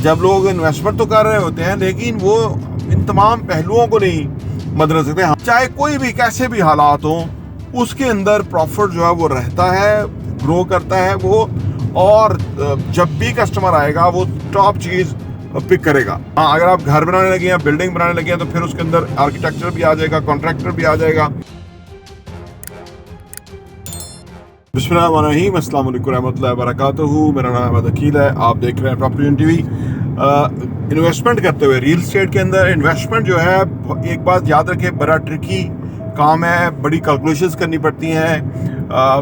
जब लोग इन्वेस्टमेंट तो कर रहे होते हैं लेकिन वो इन तमाम पहलुओं को नहीं मद्देनजर रखते हैं। चाहे कोई भी कैसे भी हालात हो, उसके अंदर प्रॉफिट जो है वो रहता है, ग्रो करता है वो, और जब भी कस्टमर आएगा वो टॉप चीज़ पिक करेगा। हाँ, अगर आप घर बनाने लगे हैं, बिल्डिंग बनाने लगे हैं, तो फिर उसके अंदर आर्किटेक्चर भी आ जाएगा, कॉन्ट्रैक्टर भी आ जाएगा। बिस्मिल्लाहिर्रहमानिर्रहीम, अस्सलाम वालेकुम रहमतुल्लाहि व बरकातुहू। मेरा नाम अहमद अकील है, आप देख रहे हैं प्रॉपर्टी टीवी। इन्वेस्टमेंट करते हुए रियल एस्टेट के अंदर इन्वेस्टमेंट जो है, एक बात याद रखें, बड़ा ट्रिकी काम है, बड़ी कैलकुलेशंस करनी पड़ती हैं।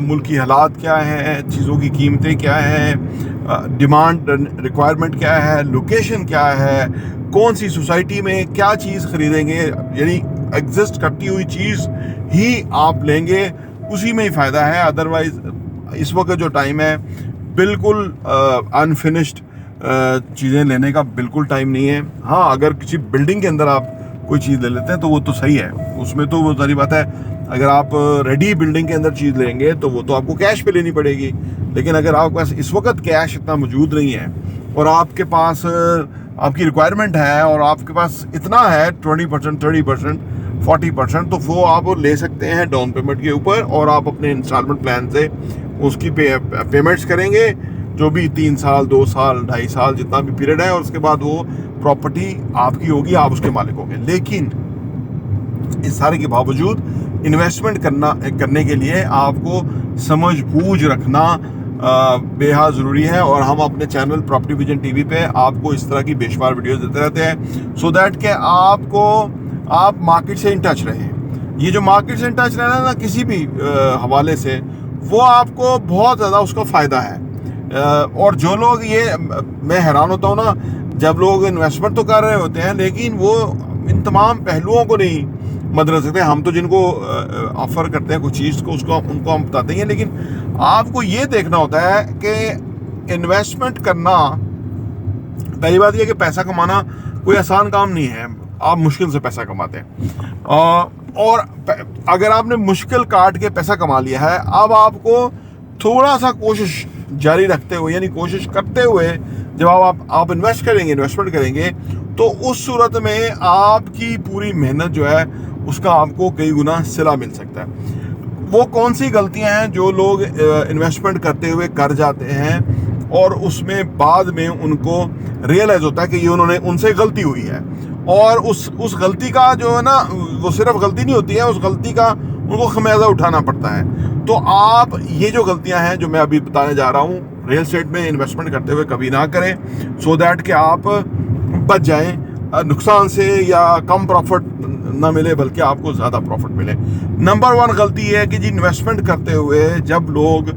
मुल्क की हालात क्या हैं, चीज़ों की कीमतें क्या हैं, डिमांड रिक्वायरमेंट क्या है, लोकेशन क्या है, कौन सी सोसाइटी में क्या चीज़ ख़रीदेंगे, यानी एग्जिस्ट करती हुई चीज़ ही आप लेंगे, उसी में ही फ़ायदा है। अदरवाइज़ इस वक्त जो टाइम है बिल्कुल अनफिनिश्ड चीज़ें लेने का बिल्कुल टाइम नहीं है। हाँ, अगर किसी बिल्डिंग के अंदर आप कोई चीज़ ले लेते हैं तो वो तो सही है, उसमें तो वो सारी बात है। अगर आप रेडी बिल्डिंग के अंदर चीज़ लेंगे तो वो तो आपको कैश पे लेनी पड़ेगी। लेकिन अगर आपके पास इस वक्त कैश इतना मौजूद नहीं है और आपके पास आपकी रिक्वायरमेंट है और आपके पास इतना है 20%, 30%, 40%, तो वो आप ले सकते हैं डाउन पेमेंट के ऊपर, और आप अपने इंस्टॉलमेंट प्लान से उसकी पेमेंट्स करेंगे, जो भी 3 साल, 2 साल, 2.5 साल, जितना भी पीरियड है, और उसके बाद वो प्रॉपर्टी आपकी होगी, आप उसके मालिक होंगे। लेकिन इस सारे के बावजूद इन्वेस्टमेंट करने के लिए आपको समझ बूझ रखना बेहद ज़रूरी है। और हम अपने चैनल प्रॉपर्टी विजन टीवी पे आपको इस तरह की बेशुमार वीडियोस देते रहते हैं, सो दैट के आप मार्केट से इन टच रहें। ये जो मार्केट से इन टच रहना ना, किसी भी हवाले से, वो आपको बहुत ज़्यादा उसका फ़ायदा है। और जो लोग, ये मैं हैरान होता हूँ ना, जब लोग इन्वेस्टमेंट तो कर रहे होते हैं लेकिन वो इन तमाम पहलुओं को नहीं मद्देनजर रखते हैं। हम तो जिनको ऑफर करते हैं कुछ चीज़ को, उनको हम बताते हैं, लेकिन आपको ये देखना होता है कि इन्वेस्टमेंट करना, पहली बात यह कि पैसा कमाना कोई आसान काम नहीं है, आप मुश्किल से पैसा कमाते हैं। और अगर आपने मुश्किल काट के पैसा कमा लिया है, अब आपको थोड़ा सा कोशिश जारी रखते हुए, यानी कोशिश करते हुए जब आप इन्वेस्टमेंट करेंगे, तो उस सूरत में आपकी पूरी मेहनत जो है उसका आपको कई गुना सिला मिल सकता है। वो कौन सी गलतियां हैं जो लोग इन्वेस्टमेंट करते हुए कर जाते हैं और उसमें बाद में उनको रियलाइज होता है कि ये उनसे गलती हुई है, और उस गलती का जो है ना, वो सिर्फ गलती नहीं होती है, उस गलती का उनको खमियाजा उठाना पड़ता है। तो आप ये जो गलतियां हैं जो मैं अभी बताने जा रहा हूँ, रियल एस्टेट में इन्वेस्टमेंट करते हुए कभी ना करें, सो दैट कि आप बच जाएं नुकसान से, या कम प्रॉफिट ना मिले बल्कि आपको ज़्यादा प्रॉफिट मिले। नंबर 1 गलती है कि जी, इन्वेस्टमेंट करते हुए जब लोग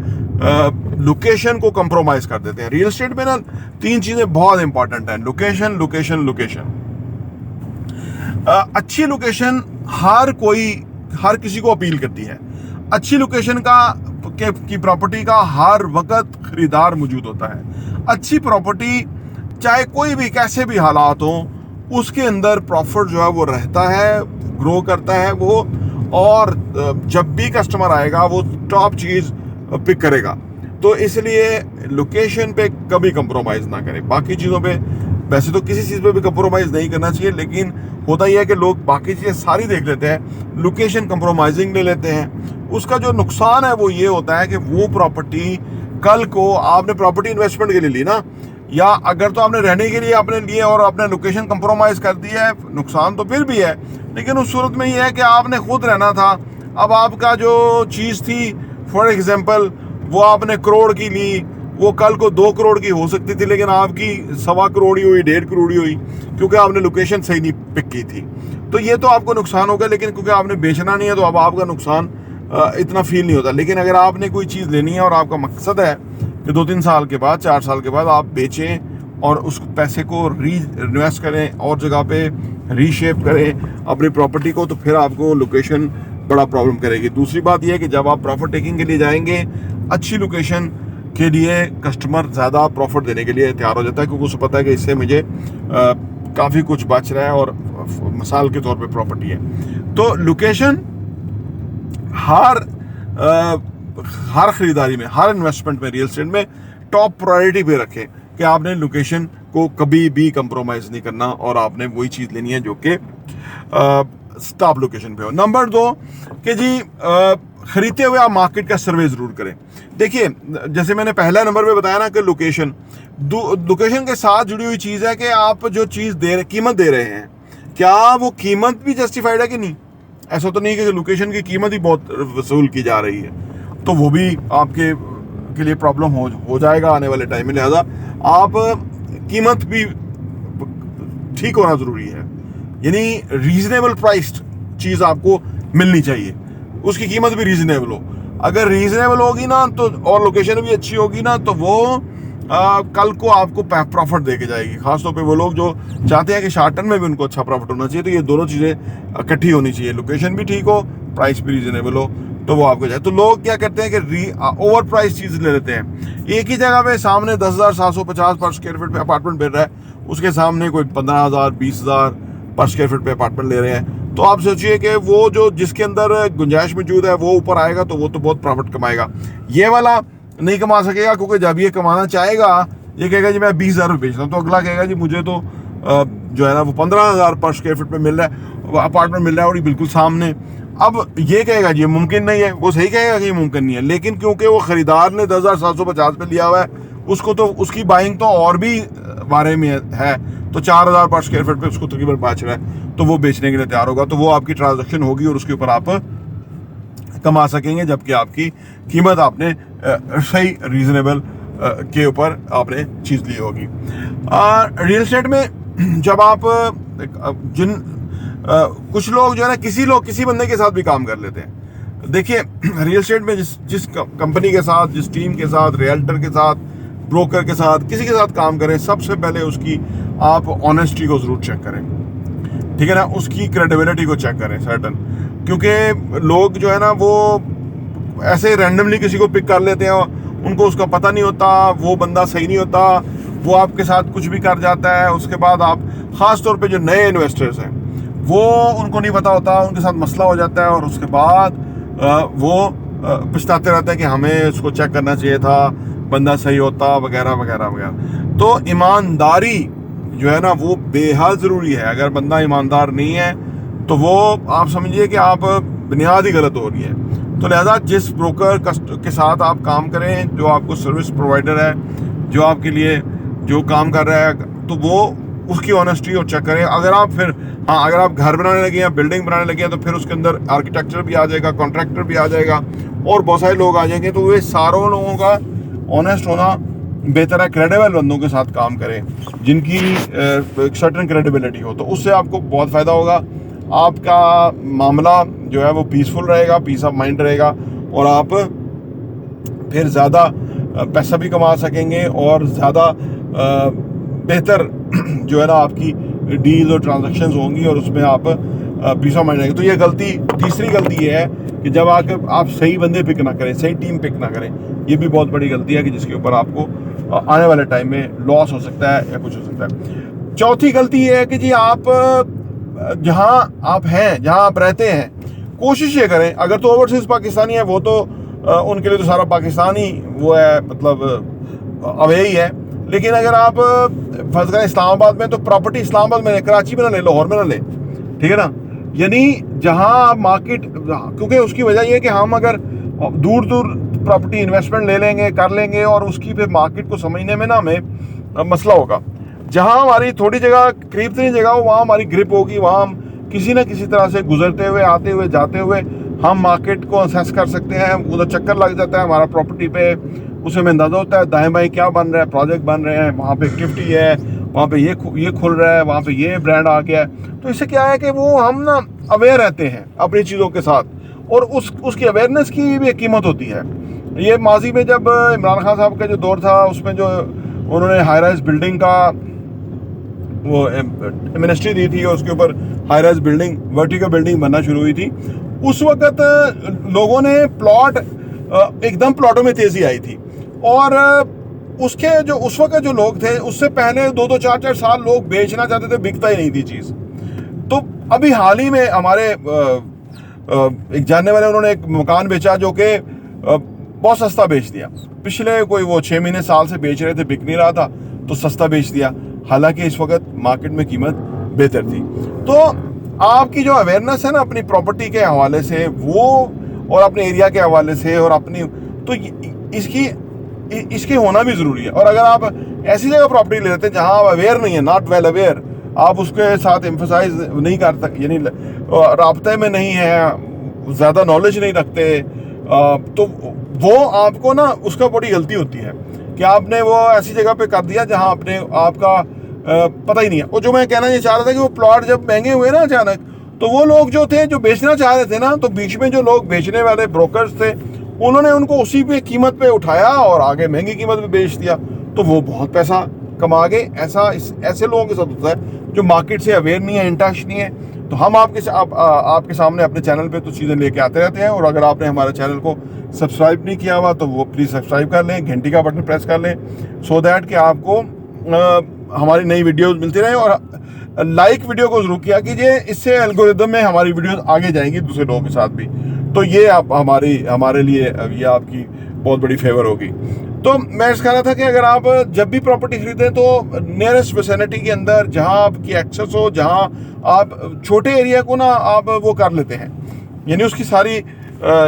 लोकेशन को कंप्रोमाइज़ कर देते हैं। रियल एस्टेट में ना 3 चीज़ें बहुत इंपॉर्टेंट हैं: लोकेशन, लोकेशन, लोकेशन। अच्छी लोकेशन हर किसी को अपील करती है। अच्छी लोकेशन की प्रॉपर्टी का हर वक्त खरीदार मौजूद होता है। अच्छी प्रॉपर्टी, चाहे कोई भी कैसे भी हालात हो, उसके अंदर प्रॉफिट जो है वो रहता है, ग्रो करता है वो, और जब भी कस्टमर आएगा वो टॉप चीज़ पिक करेगा। तो इसलिए लोकेशन पे कभी कंप्रोमाइज़ ना करें। बाकी चीज़ों पे वैसे तो किसी चीज़ पे भी कंप्रोमाइज़ नहीं करना चाहिए, लेकिन होता यह है कि लोग बाकी चीज़ें सारी देख लेते हैं, लोकेशन कंप्रोमाइजिंग ले लेते हैं। उसका जो नुकसान है वो ये होता है कि वो प्रॉपर्टी, कल को आपने प्रॉपर्टी इन्वेस्टमेंट के लिए ली ना, या अगर तो आपने रहने के लिए आपने लिए और आपने लोकेशन कंप्रोमाइज़ कर दी है, नुकसान तो फिर भी है, लेकिन उस सूरत में ये है कि आपने खुद रहना था। अब आपका जो चीज़ थी, फॉर एग्जांपल, वो आपने करोड़ की ली, वो कल को 2 करोड़ की हो सकती थी, लेकिन आपकी 1.25 करोड़ ही हुई, 1.5 करोड़ ही हुई, क्योंकि आपने लोकेशन सही नहीं पिक की थी। तो ये तो आपको नुकसान होगा, लेकिन क्योंकि आपने बेचना नहीं है तो अब आपका नुकसान इतना फील नहीं होता। लेकिन अगर आपने कोई चीज़ लेनी है और आपका मकसद है कि 2-3 साल के बाद, 4 साल के बाद आप बेचें और उस पैसे को इन्वेस्ट करें और जगह पे रीशेप करें अपनी प्रॉपर्टी को, तो फिर आपको लोकेशन बड़ा प्रॉब्लम करेगी। दूसरी बात यह है कि जब आप प्रॉफिट टेकिंग के लिए जाएंगे, अच्छी लोकेशन के लिए कस्टमर ज़्यादा प्रॉफिट देने के लिए तैयार हो जाता है, क्योंकि उसे पता है कि इससे मुझे काफ़ी कुछ बच रहा है और मिसाल के तौर पे प्रॉपर्टी है। तो लोकेशन हर ख़रीदारी में, हर इन्वेस्टमेंट में, रियल एस्टेट में टॉप प्रायोरिटी पे रखें कि आपने लोकेशन आपको कभी भी कंप्रोमाइज नहीं करना और आपने वही चीज़ लेनी है जो कि स्टॉप लोकेशन पे हो। नंबर 2 कि जी खरीदते हुए आप मार्केट का सर्वे ज़रूर करें। देखिए, जैसे मैंने पहला नंबर पे बताया ना कि लोकेशन के साथ जुड़ी हुई चीज़ है कि आप जो चीज़ कीमत दे रहे हैं, क्या वो कीमत भी जस्टिफाइड है कि नहीं। ऐसा तो नहीं कि लोकेशन की कीमत ही बहुत वसूल की जा रही है, तो वो भी आपके के लिए प्रॉब्लम हो जाएगा आने वाले टाइम में। लिहाजा आप कीमत भी ठीक होना ज़रूरी है, यानी रीजनेबल प्राइस्ड चीज़ आपको मिलनी चाहिए, उसकी कीमत भी रीजनेबल हो। अगर रीजनेबल होगी ना तो, और लोकेशन भी अच्छी होगी ना, तो वो कल को आपको प्रॉफिट दे के जाएगी। खासतौर पे वो लोग जो चाहते हैं कि शॉर्ट टर्म में भी उनको अच्छा प्रॉफिट होना चाहिए, तो ये दोनों चीज़ें इकट्ठी होनी चाहिए, लोकेशन भी ठीक हो, प्राइस भी रीजनेबल हो, तो वो आपको जाए। तो लोग क्या करते हैं कि ओवर प्राइस चीज़ ले लेते हैं। एक ही जगह पे सामने 10,750 पर स्क्वायर फीट पे अपार्टमेंट मिल रहा है, उसके सामने कोई 15,000 20,000 पर स्क्वायर फीट पे अपार्टमेंट ले रहे हैं। तो आप सोचिए कि वो जो जिसके अंदर गुंजाइश मौजूद है वो ऊपर आएगा तो वो तो बहुत प्रॉफिट कमाएगा, ये वाला नहीं कमा सकेगा। क्योंकि जब ये कमाना चाहेगा, ये कहेगा जी मैं 20,000 रुपये बेच रहा हूँ, तो अगला कहेगा जी मुझे तो जो है ना वो 15,000 पर स्क्वायर फीट पे मिल रहा है, अपार्टमेंट मिल रहा है और ये बिल्कुल सामने। अब ये कहेगा जी मुमकिन नहीं है, वो सही कहेगा कि ये मुमकिन नहीं है, लेकिन क्योंकि वो खरीदार ने 10,750 पे लिया हुआ है, उसको तो उसकी बाइंग तो और भी बारे में है, तो 4,000 पर स्क्वायर फीट पे उसको तकरीबन बेच रहा है, तो वो बेचने के लिए तैयार होगा, तो वो आपकी ट्रांजेक्शन होगी और उसके ऊपर आप कमा सकेंगे, जबकि आपकी कीमत आपने सही रीजनेबल के ऊपर आपने चीज़ ली होगी। रियल एस्टेट में जब आप कुछ लोग जो है ना किसी बंदे के साथ भी काम कर लेते हैं। देखिए, रियल एस्टेट में जिस कंपनी के साथ, जिस टीम के साथ, रियल्टर के साथ, ब्रोकर के साथ, किसी के साथ काम करें, सबसे पहले उसकी आप ऑनेस्टी को ज़रूर चेक करें, ठीक है ना, उसकी क्रेडिबिलिटी को चेक करें सर्टन। क्योंकि लोग जो है ना वो ऐसे रैंडमली किसी को पिक कर लेते हैं, उनको उसका पता नहीं होता, वो बंदा सही नहीं होता, वो आपके साथ कुछ भी कर जाता है। उसके बाद आप, ख़ास तौर पे जो नए इन्वेस्टर्स हैं, वो उनको नहीं पता होता, उनके साथ मसला हो जाता है और उसके बाद वो पछताते रहते हैं कि हमें उसको चेक करना चाहिए था, बंदा सही होता, वगैरह वगैरह वगैरह। तो ईमानदारी जो है ना वो बेहद ज़रूरी है। अगर बंदा ईमानदार नहीं है तो वो आप समझिए कि आप बुनियाद ही गलत हो रही है। तो लिहाजा जिस ब्रोकर के साथ आप काम करें, जो आपको सर्विस प्रोवाइडर है, जो आपके लिए जो काम कर रहा है, तो वो उसकी ऑनेस्टी और चेक करें। अगर आप फिर अगर आप घर बनाने लगे हैं, बिल्डिंग बनाने लगे हैं, तो फिर उसके अंदर आर्किटेक्चर भी आ जाएगा, कॉन्ट्रैक्टर भी आ जाएगा और बहुत सारे लोग आ जाएंगे, तो वे सारों लोगों का ऑनेस्ट होना बेहतर है। क्रेडिबल बंदों के साथ काम करें जिनकी सर्टेन क्रेडिबिलिटी हो, तो उससे आपको बहुत फ़ायदा होगा। आपका मामला जो है वो पीसफुल रहेगा, पीस ऑफ माइंड रहेगा, और आप फिर ज़्यादा पैसा भी कमा सकेंगे और ज़्यादा बेहतर जो है ना आपकी डील और ट्रांजैक्शंस होंगी और उसमें आप पीस ऑफ माइंड रहेगा। तो ये तीसरी गलती ये है कि जब आप सही बंदे पिक ना करें, सही टीम पिक ना करें, ये भी बहुत बड़ी गलती है कि जिसके ऊपर आपको आने वाले टाइम में लॉस हो सकता है या कुछ हो सकता है। चौथी गलती ये है कि जी आप जहाँ आप हैं, जहाँ आप रहते हैं, कोशिश ये करें, अगर तो ओवरसीज पाकिस्तानी है वो तो उनके लिए तो सारा पाकिस्तानी वो है, मतलब अवे ही है। लेकिन अगर आप फर्ज करें इस्लामाबाद में, तो प्रॉपर्टी इस्लामाबाद में, कराची में ना ले, लाहौर में ना ले, ठीक है ना। यानी जहाँ आप मार्केट, क्योंकि उसकी वजह ये है कि हम अगर दूर दूर प्रॉपर्टी इन्वेस्टमेंट ले लेंगे, कर लेंगे, और उसकी फिर मार्केट को समझने में ना हमें मसला होगा। जहाँ हमारी थोड़ी जगह, करीब तरीन जगह हो, वहाँ हमारी ग्रिप होगी, वहाँ हम किसी न किसी तरह से गुजरते हुए, आते हुए, जाते हुए हम मार्केट को असेस कर सकते हैं। उधर चक्कर लग जाता है हमारा प्रॉपर्टी पे, उसमें हमें अंदाजा होता है दाएं बाएं क्या बन रहा है, प्रोजेक्ट बन रहे हैं, वहाँ पे एक्टिविटी है, वहाँ पे ये खुल रहा है, वहाँ पे ये ब्रांड आ गया है। तो इससे क्या है कि वो हम ना अवेयर रहते हैं अपनी चीज़ों के साथ, और उसकी अवेयरनेस की भी एक कीमत होती है। ये माजी में जब इमरान खान साहब का जो दौर था, उसमें जो उन्होंने हाई राइज बिल्डिंग का वो मिनिस्ट्री दी थी और उसके ऊपर high rise building, vertical building बनना शुरू हुई थी, उस वक्त लोगों ने एकदम प्लॉटों में तेज़ी आई थी। और उसके जो उस वक्त जो लोग थे, उससे पहले 2-2, 4-4 साल लोग बेचना चाहते थे, बिकता ही नहीं थी चीज़। तो अभी हाल ही में हमारे एक जानने वाले, उन्होंने एक मकान बेचा जो कि बहुत सस्ता बेच दिया। पिछले कोई वो 6 महीने, साल से बेच रहे थे, बिक नहीं रहा था, तो सस्ता बेच दिया। हालांकि इस वक्त मार्केट में कीमत बेहतर थी। तो आपकी जो अवेयरनेस है ना अपनी प्रॉपर्टी के हवाले से वो, और अपने एरिया के हवाले से, और अपनी, तो इसकी होना भी ज़रूरी है। और अगर आप ऐसी जगह प्रॉपर्टी ले लेते हैं जहां आप अवेयर नहीं है, नॉट वेल अवेयर, आप उसके साथ एम्फोसाइज नहीं कर सकते, यानी राब्ते में नहीं है, ज़्यादा नॉलेज नहीं रखते, तो वो आपको ना उसका बड़ी गलती होती है कि आपने वो ऐसी जगह पे कर दिया जहां आपने आपका पता ही नहीं है। और जो मैं कहना ये चाह रहा था कि वो प्लॉट जब महंगे हुए ना अचानक, तो वो लोग जो थे जो बेचना चाह रहे थे ना, तो बीच में जो लोग बेचने वाले ब्रोकर्स थे उन्होंने उनको उसी पे कीमत पे उठाया और आगे महंगी कीमत पे बेच दिया, तो वो बहुत पैसा कमा गए। ऐसे लोगों के साथ होता है जो मार्केट से अवेयर नहीं है, इंटच नहीं है। तो हम आपके सामने अपने चैनल पे तो चीज़ें लेके आते रहते हैं। और अगर आपने हमारे चैनल को सब्सक्राइब नहीं किया हुआ तो वो प्लीज़ सब्सक्राइब कर लें, घंटी का बटन प्रेस कर लें, सो दैट कि आपको हमारी नई वीडियोस मिलती रहे। और लाइक वीडियो को जरूर किया कीजिए, इससे एल्गोरिदम में हमारी वीडियोस आगे जाएंगी दूसरे लोगों के साथ भी। तो ये आप हमारे लिए ये आपकी बहुत बड़ी फेवर होगी। तो मैं इस कह रहा था कि अगर आप जब भी प्रॉपर्टी खरीदें तो नियरेस्ट विसिनिटी के अंदर जहां आपकी एक्सेस हो, जहां आप छोटे एरिया को ना आप वो कर लेते हैं, यानी उसकी सारी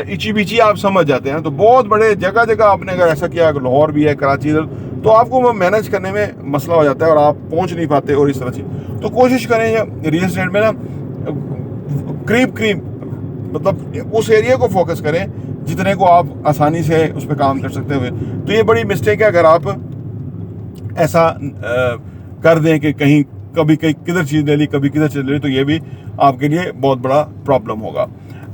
इची बिची आप समझ जाते हैं। तो बहुत बड़े जगह जगह आपने अगर ऐसा किया, अगर लाहौर भी है, कराची, तो आपको वो मैनेज करने में मसला हो जाता है और आप पहुंच नहीं पाते और इस तरह से। तो कोशिश करें रियल एस्टेट में ना करीब मतलब उस एरिया को फोकस करें जितने को आप आसानी से उस पर काम कर सकते हुए। तो ये बड़ी मिस्टेक है अगर आप ऐसा कर दें कि कभी किधर चीज़ ले ली, कभी किधर चीज़ ले ली, तो ये भी आपके लिए बहुत बड़ा प्रॉब्लम होगा।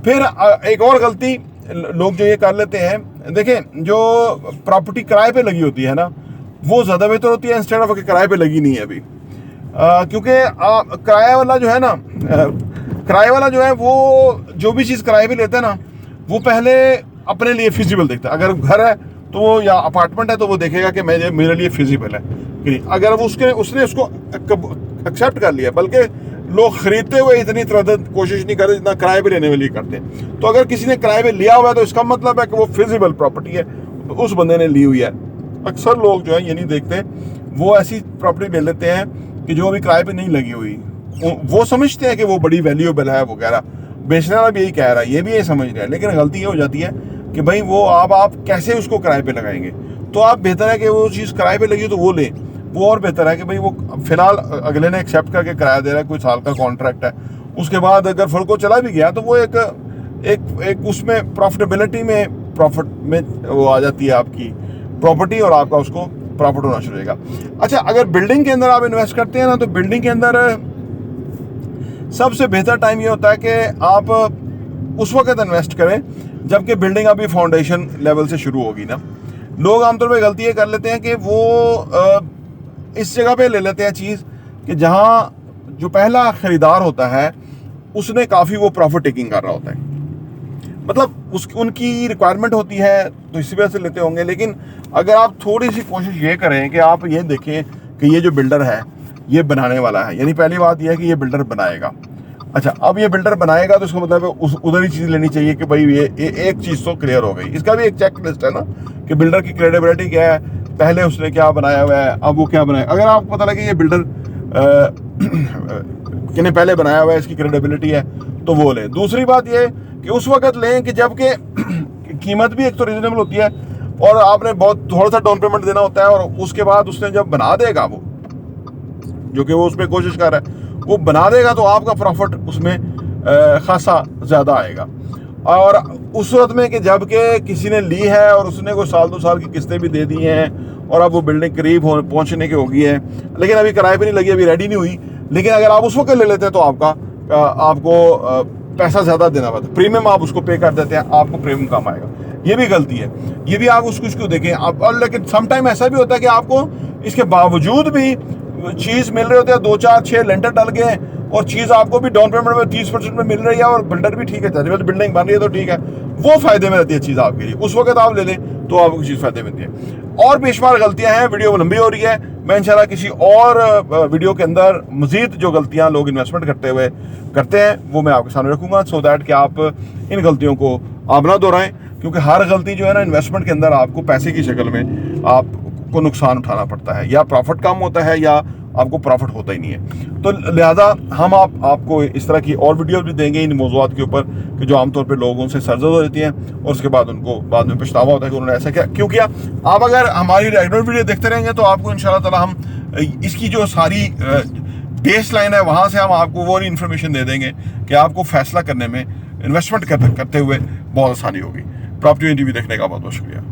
फिर एक और गलती लोग जो ये कर लेते हैं, देखें जो प्रॉपर्टी किराए पे लगी होती है ना, वो ज़्यादा बेहतर होती है इंस्टेड ऑफ कि किराए पे लगी नहीं है अभी। क्योंकि किराया वाला जो है ना, किराए वाला जो है वो जो भी चीज़ किराए पे लेता है ना, वो पहले अपने लिए फिजिबल देखता है। अगर घर है तो वो, या अपार्टमेंट है तो वो देखेगा कि मेरे लिए फिजिबल है कि नहीं। अगर वो उसने उसको एक्सेप्ट कर लिया, बल्कि लोग खरीदते हुए इतनी तरह कोशिश नहीं करते जितना किराए पे लेने वाली करते हैं। तो अगर किसी ने किराए पे लिया हुआ है तो इसका मतलब है कि वो फिजिबल प्रॉपर्टी है, तो उस बंदे ने ली हुई है। अक्सर लोग जो है ये नहीं देखते, वो ऐसी प्रॉपर्टी ले लेते हैं कि जो अभी किराए पे नहीं लगी हुई, वो समझते हैं कि वो बड़ी वैल्यूएबल है वगैरह। बेचने वाला भी यही कह रहा है, ये भी यही समझ रहा है, लेकिन गलती ये हो जाती है कि भाई वो आप कैसे उसको किराए पे लगाएंगे। तो आप बेहतर है कि वो चीज़ किराए पे लगी तो वो लें। वो और बेहतर है कि भाई वो फिलहाल अगले ने एक्सेप्ट करके किराया दे रहा है, कोई साल का कॉन्ट्रैक्ट है, उसके बाद अगर फल को चला भी गया तो वो एक उसमें प्रॉफिटेबिलिटी में प्रॉफिट में वो आ जाती है आपकी प्रॉपर्टी, और आपका उसको प्रॉफिट होना शुरू होगा। अच्छा, अगर बिल्डिंग के अंदर आप इन्वेस्ट करते हैं ना, तो बिल्डिंग के अंदर सबसे बेहतर टाइम ये होता है कि आप उस वक्त इन्वेस्ट करें जबकि बिल्डिंग अभी फाउंडेशन लेवल से शुरू होगी ना। लोग आमतौर पे गलती ये कर लेते हैं कि वो इस जगह पे ले लेते हैं चीज़ कि जहां जो पहला खरीदार होता है उसने काफ़ी वो प्रॉफिट टेकिंग कर रहा होता है, मतलब उनकी रिक्वायरमेंट होती है तो इसी वजह से लेते होंगे। लेकिन अगर आप थोड़ी सी कोशिश ये करें कि आप ये देखें कि ये जो बिल्डर है ये बनाने वाला है, यानी पहली बात यह है कि ये बिल्डर बनाएगा। अच्छा, अब ये बिल्डर बनाएगा तो इसका मतलब उधर ही चीज़ लेनी चाहिए कि भाई ये एक चीज़ तो क्लियर हो गई। इसका भी एक चेक लिस्ट है ना कि बिल्डर की क्रेडिबिलिटी क्या है, पहले उसने क्या बनाया हुआ है, अब वो क्या बनाया। अगर आपको पता लगे ये बिल्डर किने पहले बनाया हुआ है, इसकी क्रेडिबिलिटी है, तो वो लें। दूसरी बात ये कि उस वक्त लें कि जबकि कीमत भी एक तो रिजनेबल होती है और आपने बहुत थोड़ा सा डाउन पेमेंट देना होता है, और उसके बाद उसने जब बना देगा वो, जो कि वो उसमें कोशिश कर रहा है, वो बना देगा तो आपका प्रॉफिट उसमें खासा ज़्यादा आएगा। और उस सूरत में कि जबकि किसी ने ली है और उसने कोई साल 2 साल की किस्तें भी दे दी हैं और अब वो बिल्डिंग करीब पहुंचने की होगी है, लेकिन अभी किराए पे नहीं लगी, अभी रेडी नहीं हुई, लेकिन अगर आप उस वक्त ले लेते हैं तो आपको पैसा ज़्यादा देना पड़ता है, प्रीमियम आप उसको पे कर देते हैं, आपको प्रीमियम कम आएगा। ये भी गलती है, ये भी आप उसको देखें आप। और लेकिन समटाइम ऐसा भी होता है कि आपको इसके बावजूद भी चीज़ मिल रही होती है, 2 4 6 लेंटर डल गए और चीज़ आपको भी डाउन पेमेंट में 30% में मिल रही है और बिल्डर भी ठीक है, बिल्डिंग बन रही है तो ठीक है, वो फायदे में रहती है चीज़ आपके लिए। उस वक्त आप ले लें तो आपको चीज़ फायदे में मिलती है। और बेशुमार गलतियां हैं, वीडियो लंबी हो रही है, मैं इंशाल्लाह किसी और वीडियो के अंदर मजीद जो गलतियां लोग इन्वेस्टमेंट करते हैं वो मैं आपके सामने रखूंगा, सो दैट कि आप इन गलतियों को आप ना दोहराएं, क्योंकि हर गलती जो है ना इन्वेस्टमेंट के अंदर आपको पैसे की शक्ल में आपको नुकसान उठाना पड़ता है, या प्रॉफिट कम होता है या आपको प्रॉफिट होता ही नहीं है। तो लिहाजा हम आपको इस तरह की और वीडियोस भी देंगे इन मौज़ूआत के ऊपर कि जो आमतौर पे लोगों से सरजद हो जाती हैं और उसके बाद उनको बाद में पछतावा होता है कि उन्होंने ऐसा किया क्यों किया। आप अगर हमारी रेगुलर वीडियो देखते रहेंगे तो आपको इंशाल्लाह ताला हम इसकी जो सारी बेस लाइन है वहाँ से हम आपको वो इन्फॉर्मेशन दे देंगे कि आपको फैसला करने में, इन्वेस्टमेंट करते हुए बहुत आसानी होगी। प्रॉपर्टी टीवी देखने का बहुत बहुत शुक्रिया।